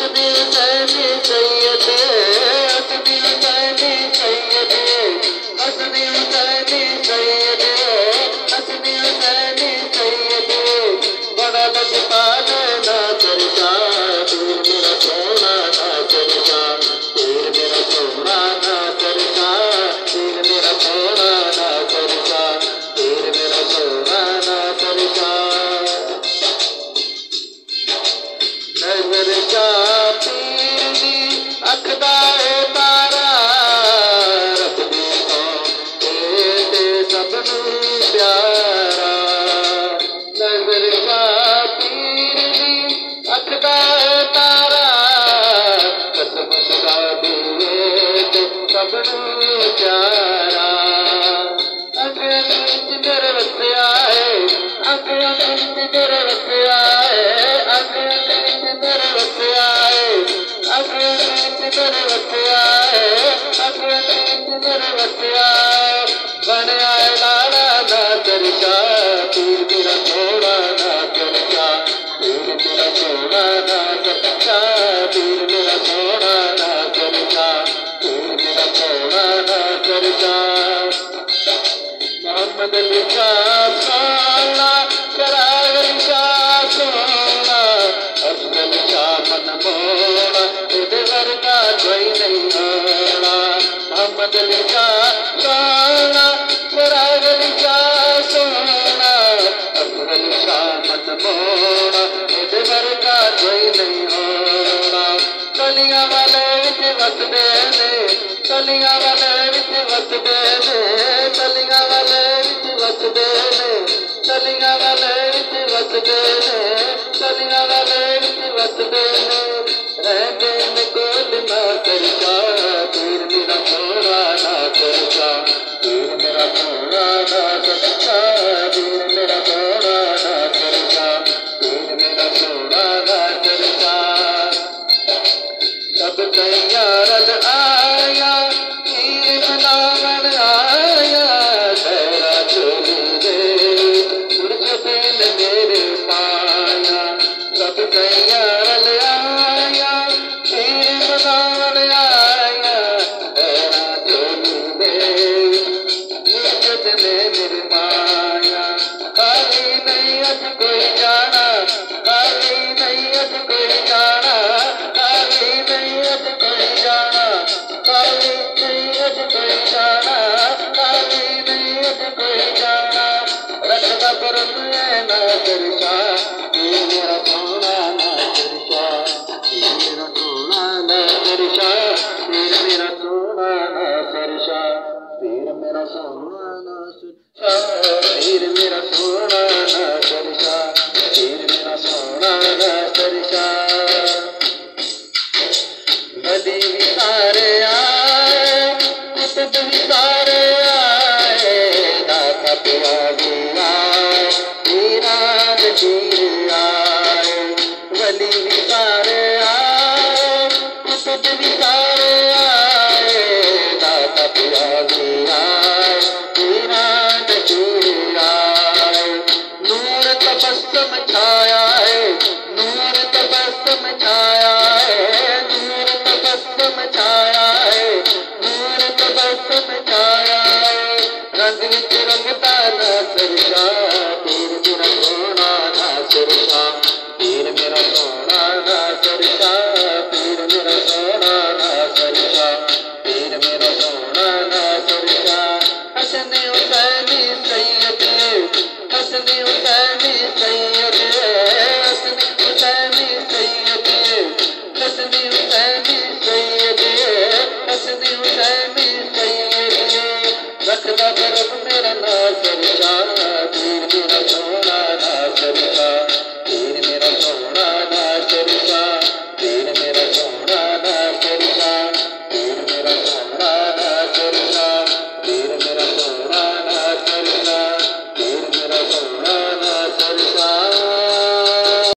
हसनी हुसैनी सैयदे, हसनी हुसैनी सैयदे, हसनी हुसैनी सैयदे, हसनी हुसैनी सैयदे। बड़ा लजपाल नासिर शाह, पीर मेरा सोना नासिर शाह, पीर मेरा सोना नासिर शाह, पीर मेरा सोना नासिर शाह, पीर मेरा सोना नासिर शाह। नजर शाह पीर दी अख दा तारा, रब दी कौम ते सब नूं प्यारा। नजर शाह पीर दी अख दा तारा, कसम खुदा दी ते सब नूं प्यारा। अखियां विच मेरे वसिया है, अखियां विच मेरे वसिया है, अखियां विच मेरे वसिया है, अखियां विच मेरे वसिया है, अखियां विच मेरे वसिया है। बनया लाला नासिर शाह, पीर मेरा सोना नासिर शाह, पीर मेरा सोना नासिर शाह, पीर मेरा सोना नासिर शाह, पीर मेरा सोना नासिर शाह। मोहम्मद अली शाह सोना, चिराग अली शाह सोना, अफजल शाह मन मोना, इहदे वर्गा कोई नहीं होना। मोहम्मद अली शाह सोना, चिराग अली शाह सोना, अफजल शाह मन मोना, इहदे वर्गा कोई नहीं होना। कलियां वाले विच वसदे ने, कलियां वाले विच वसदे ने, कलियां वाले विच वसदे ने, कलियां वाले विच वसदे ने, कलियां वाले विच वसदे ने। रहंदे ने कोल नासिर शाह, पीर मेरा सोना नासिर शाह, पीर मेरा सोना नासिर शाह, पीर मेरा सोना नासिर शाह, पीर मेरा सोना नासिर शाह। सब तैयार आया, पीर मनावन आया, तेरा झोली दे मुर्शद ने मेरे पाया। सब तैयार आया, पीर मनावन आया, तेरा झोली दे मुर्शद ने मेरे पाया। खाली नहीं अज कोई जाना, खाली नहीं अज कोई जाना, खाली नहीं अज कोई जाना, खाली नहीं अज कोई जाना, खाली नहीं अज कोई जाना। रखदा बरम है नासिर शाह, पीर मेरा सोना नासिर शाह, पीर मेरा सोना नासिर शाह, पीर मेरा सोना नासिर शाह, पीर मेरा सोना नासिर शाह, पीर मेरा सोना नासिर शाह, पीर मेरा सोना नासिर शाह। वली भी सारे आए, कुतुब भी सारे आए, दाता पिया भी आए, पीरान पीर आए। वली भी